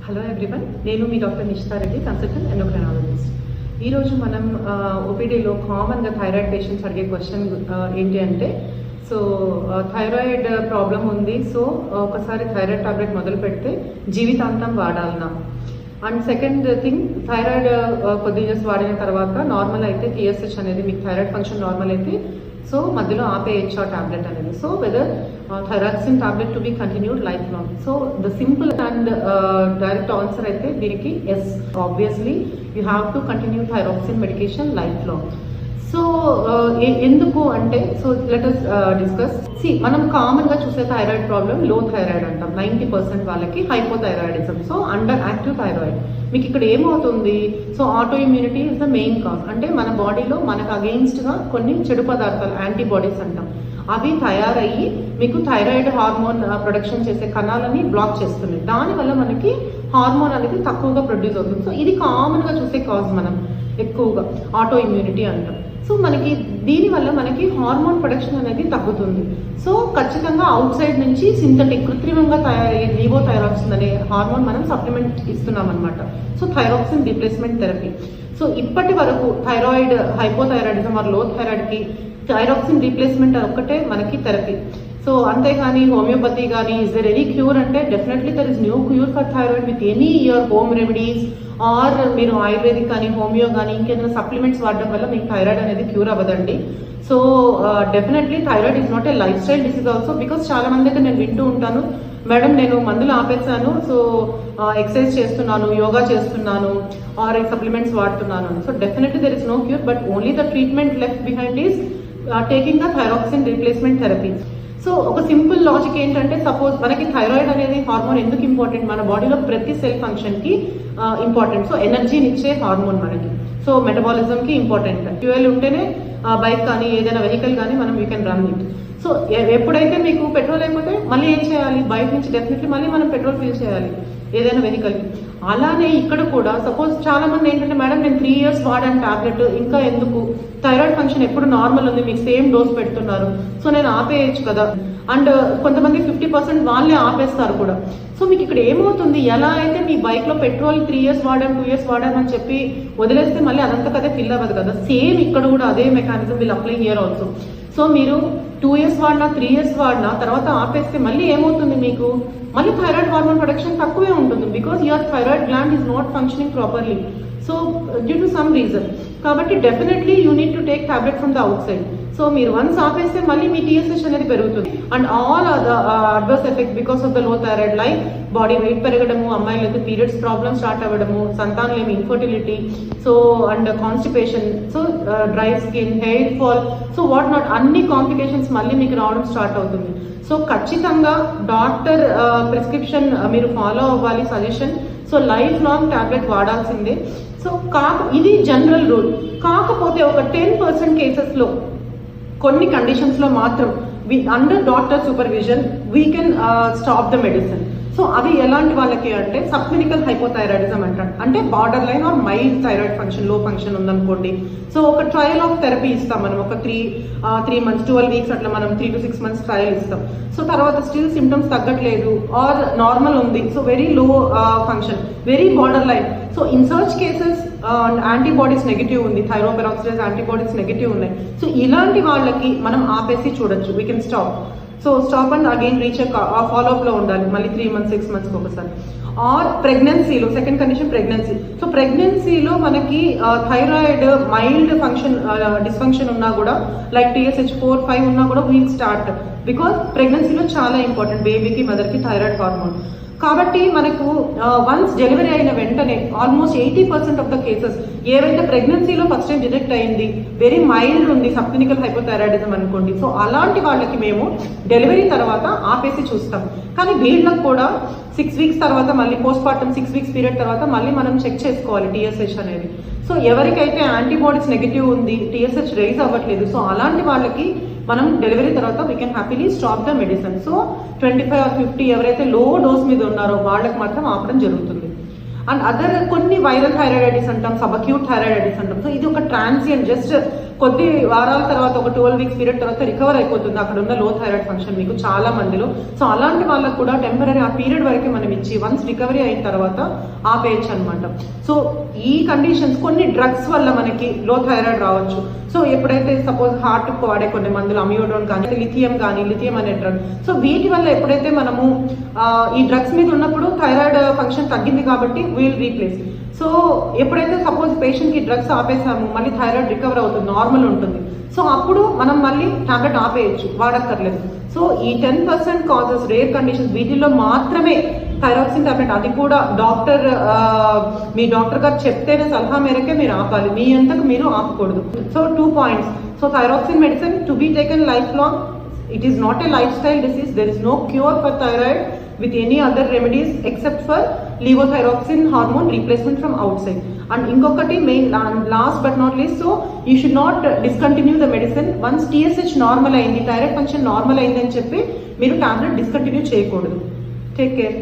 Hello everyone, నేను మీ doctor Nishita Reddy, consultant endocrinologist. ఈరోజు మనం ఓపీడీలో కామన్గా థైరాయిడ్ పేషెంట్స్ అడిగే క్వశ్చన్ ఏంటి అంటే, సో థైరాయిడ్ ప్రాబ్లం ఉంది, సో ఒకసారి థైరాయిడ్ టాబ్లెట్ మొదలు పెడితే జీవితాంతం వాడాలనా? అండ్ సెకండ్ థింగ్, థైరాయిడ్ కొద్ది ఇయర్స్ వాడిన తర్వాత నార్మల్ అయితే టీఎస్హెచ్ అనేది మీకు థైరాయిడ్ ఫంక్షన్ నార్మల్ అయితే సో మధ్యలో ఆపేయచ్చు ఆ టాబ్లెట్ అనేది. So whether thyroxine tablet to be continued lifelong. So the simple and direct answer అయితే దీనికి yes, obviously you have to continue thyroxine medication lifelong. So ఎందుకు అంటే, so let us discuss. మనం కామన్గా చూసే thyroid problem లో thyroid అంటాం. 90% వాళ్ళకి hypothyroidism, so under active thyroid. మీకు ఇక్కడ ఏమవుతుంది, so auto immunity is the main cause. అంటే మన బాడీలో మనకు అగెయిన్స్ట్గా కొన్ని చెడు పదార్థాలు, యాంటీబాడీస్ అంటాం, అవి తయారయ్యి మీకు థైరాయిడ్ హార్మోన్ ప్రొడక్షన్ చేసే కణాలని బ్లాక్ చేస్తున్నాయి. దానివల్ల మనకి హార్మోన్ అనేది తక్కువగా ప్రొడ్యూస్ అవుతుంది. సో ఇది కామన్గా చూసే కాజ్ మనం ఎక్కువగా ఆటో ఇమ్యూనిటీ అంటాం. సో మనకి దీనివల్ల మనకి హార్మోన్ ప్రొడక్షన్ అనేది తగ్గుతుంది. సో ఖచ్చితంగా అవుట్ సైడ్ నుంచి సింథటిక్ కృత్రిమంగా తయారయ్యే లివోథైరాక్సిన్ అనే హార్మోన్ మనం సప్లిమెంట్ ఇస్తున్నాం అనమాట. So thyroxine replacement therapy. So ఇప్పటి వరకు థైరాయిడ్ హైపోథైరాయిడిజం ఆర్ లో థైరాయిడ్కి థైరాక్సిన్ రీప్లేస్మెంట్ ఒక్కటే మనకి థెరపీ. సో అంతేగాని హోమియోపతి కానీ ఇస్ దర్ ఎనీ క్యూర్ అంటే definitely there is no cure for thyroid with any your home remedies or మీరు ఆయుర్వేదిక్ కానీ హోమియో కానీ ఇంకేదైనా సప్లిమెంట్స్ వాడడం వల్ల మీకు థైరాయిడ్ అనేది క్యూర్ అవ్వదండి. So definitely thyroid is not a life style disease also. Because చాలా మంది అయితే నేను వింటూ ఉంటాను, మేడం నేను మందులు ఆపేసాను, సో ఎక్సర్సైజ్ చేస్తున్నాను, యోగా చేస్తున్నాను ఆర్ సప్లిమెంట్స్ వాడుతున్నాను. So definitely there is no cure, but only the treatment left behind is taking the thyroxine replacement therapy. So ఒక సింపుల్ లాజిక్ ఏంటంటే, సపోజ్ మనకి థైరాయిడ్ అనేది హార్మోన్ ఎందుకు ఇంపార్టెంట్, మన బాడీలో ప్రతి సెల్ ఫంక్షన్కి ఇంపార్టెంట్. సో ఎనర్జీని ఇచ్చే హార్మోన్ మనకి, సో మెటబాలిజంకి ఇంపార్టెంట్. ఫ్యూయల్ ఉంటేనే బైక్ కానీ ఏదైనా వెహికల్ కానీ మనం you can run it. So ఎప్పుడైతే మీకు పెట్రోల్ అయిపోతే మళ్ళీ ఏం చేయాలి, బైక్ నుంచి డెఫినెట్లీ మళ్ళీ మనం పెట్రోల్ ఫిల్ చేయాలి ఏదైనా వెహికల్కి. అలానే ఇక్కడ కూడా సపోజ్ చాలా మంది ఏంటంటే, మేడం నేను 3 years వాడాను టాబ్లెట్, ఇంకా ఎందుకు, థైరాయిడ్ ఫంక్షన్ ఎప్పుడు నార్మల్ ఉంది, మీకు సేమ్ డోస్ పెడుతున్నారు, సో నేను ఆపేయచ్చు కదా. అండ్ కొంతమంది 50% వాళ్ళే ఆపేస్తారు కూడా. సో మీకు ఇక్కడ ఏమవుతుంది, ఎలా అయితే మీ బైక్లో పెట్రోల్ 3 years వాడాం 2 years వాడామని చెప్పి వదిలేస్తే మళ్ళీ అదంతా కదే ఫిల్ అవ్వదు కదా, సేమ్ ఇక్కడ కూడా అదే mechanism will apply here also. So మీరు 2 years వాడినా 3 years వాడినా తర్వాత ఆపేస్తే మళ్ళీ ఏమవుతుంది, మీకు మళ్ళీ థైరాయిడ్ హార్మోన్ ప్రొడక్షన్ తక్కువే ఉంటుంది. Because your thyroid gland is not functioning properly, so due to some reason. కాబట్టి definitely you need to take tablet from the outside. So మీరు వన్స్ ఆపేస్తే మళ్ళీ మీ టీఎస్హెచ్ అనేది పెరుగుతుంది. And all adverse effect because of the low thyroid, like body weight పెరగడము, అమ్మాయిలు అయితే పీరియడ్స్ ప్రాబ్లమ్ స్టార్ట్ అవ్వడము, సంతానలేమి, infertility, so and constipation, so dry skin, hair fall, so what not, అన్ని కాంప్లికేషన్స్ మళ్ళీ మీకు రావడం స్టార్ట్ అవుతుంది. సో ఖచ్చితంగా డాక్టర్ ప్రిస్క్రిప్షన్ మీరు ఫాలో అవ్వాలి, suggestion. So life long tablet వాడాల్సిందే. సో ఇది జనరల్ రూల్. కాకపోతే ఒక 10% కేసెస్లో కొన్ని కండిషన్స్లో మాత్రం under doctor supervision we can stop the medicine. So అది ఎలాంటి వాళ్ళకి అంటే, సబ్క్లినికల్ హైపోథైరాయిడిజం అంటారు, అంటే border line are mild thyroid function, లో ఫంక్షన్ ఉందనుకోండి. సో ఒక ట్రయల్ ఆఫ్ థెరపీ ఇస్తాం మనం, ఒక 3 months 12 weeks అట్లా మనం 3 to 6 months ట్రయల్ ఇస్తాం. సో తర్వాత స్టిల్ సిమ్టమ్స్ తగ్గట్లేదు ఆర్ నార్మల్ ఉంది, so very low function, very border line. So in search cases antibodies negative ఉంది, థైరోపెరాక్సిడేస్ యాంటీబాడీస్ నెగిటివ్ ఉన్నాయి. సో ఇలాంటి వాళ్ళకి మనం ఆపేసి చూడొచ్చు, we can stop. So stop and again recheck, ఆ ఫాలోఅప్లో ఉండాలి మళ్ళీ 3 months 6 months ఒకసారి. ఆర్ ప్రెగ్నెన్సీలో, సెకండ్ కండిషన్ ప్రెగ్నెన్సీ. సో ప్రెగ్నెన్సీలో మనకి థైరాయిడ్ మైల్డ్ ఫంక్షన్ డిస్ఫంక్షన్ ఉన్నా కూడా, లైక్ TSH 4, 5 ఉన్నా కూడా వీల్ స్టార్ట్, బికాస్ ప్రెగ్నెన్సీలో చాలా ఇంపార్టెంట్ బేబీకి మదర్కి థైరాయిడ్ హార్మోన్. కాబట్టి మనకు వన్స్ డెలివరీ అయిన వెంటనే ఆల్మోస్ట్ 80% ఆఫ్ ద కేసెస్ ఏవైతే ప్రెగ్నెన్సీలో ఫస్ట్ టైం డిటెక్ట్ అయింది, వెరీ మైల్డ్ ఉంది, సబ్క్లినికల్ హైపోథైరాయిడిజం అనుకోండి, సో అలాంటి వాళ్ళకి మేము డెలివరీ తర్వాత ఆపేసి చూస్తాం. కానీ వీళ్ళకి కూడా 6 weeks తర్వాత మళ్ళీ పోస్ట్ పార్టమ్ 6 weeks పీరియడ్ తర్వాత మళ్ళీ మనం చెక్ చేసుకోవాలి టీఎస్హెచ్ అనేది. సో ఎవరికైతే యాంటీబాడీస్ నెగిటివ్ ఉంది, టీఎస్హెచ్ రైజ్ అవ్వట్లేదు, సో అలాంటి వాళ్ళకి మనం డెలివరీ తర్వాత we can happily stop the medicine. So 25 or 50 ఎవరైతే లో డోస్ మీద ఉన్నారో వాళ్ళకి మాత్రం ఆపడం జరుగుతుంది. అండ్ అదర్ కొన్ని వైరల్ థైరాయిడైటిస్ అంటాం, సబ్ అక్యూట్ థైరాయిడైటిస్ అంటాం. సో ఇది ఒక ట్రాన్సియంట్, జస్ట్ కొద్ది వారాల తర్వాత ఒక 12 వీక్స్ పీరియడ్ తర్వాత రికవర్ అయిపోతుంది అక్కడ ఉన్న లో థైరాయిడ్ ఫంక్షన్ మీకు చాలా మందిలో. సో అలాంటి వాళ్ళకు కూడా టెంపరీ ఆ పీరియడ్ వరకు మనం ఇచ్చి వన్స్ రికవరీ అయిన తర్వాత ఆపేయచ్చు అనమాట. సో ఈ కండిషన్స్ కొన్ని డ్రగ్స్ వల్ల మనకి లో థైరాయిడ్ రావచ్చు. సో ఎప్పుడైతే సపోజ్ హార్ట్ వాడే కొన్ని మందులు అమియోడోన్ కానీ లిథియం అనే డ్రగ్, సో వీటి వల్ల ఎప్పుడైతే మనము ఈ డ్రగ్స్ మీద ఉన్నప్పుడు థైరాయిడ్ ఫంక్షన్ తగ్గింది కాబట్టి వీల్ రీప్లేస్. సో ఎప్పుడైతే సపోజ్ పేషెంట్కి డ్రగ్స్ ఆపేసాము మళ్ళీ థైరాయిడ్ రికవర్ అవుతుంది, నార్మల్ ఉంటుంది, సో అప్పుడు మనం మళ్ళీ టాబ్లెట్ ఆపేయచ్చు, వాడక్కర్లేదు. సో ఈ 10% కాజెస్ రేర్ కండిషన్స్ వీటిల్లో మాత్రమే థైరాక్సిన్ టాబ్లెట్, అది కూడా మీ డాక్టర్ గారు చెప్తేనే సలహా మేరకే మీరు ఆపాలి, మీ అంతకు మీరు ఆపకూడదు. So 2 points. So thyroxine medicine to be taken lifelong. It is not a lifestyle disease. There is no cure for thyroid with any other remedies except for levothyroxine hormone replacement from outside. And inkokati main last but not least, so you should not discontinue the medicine once TSH normal ayindi, thyroid function normal ayindi ani cheppi మీరు tablet discontinue చేయకూడదు. Take care.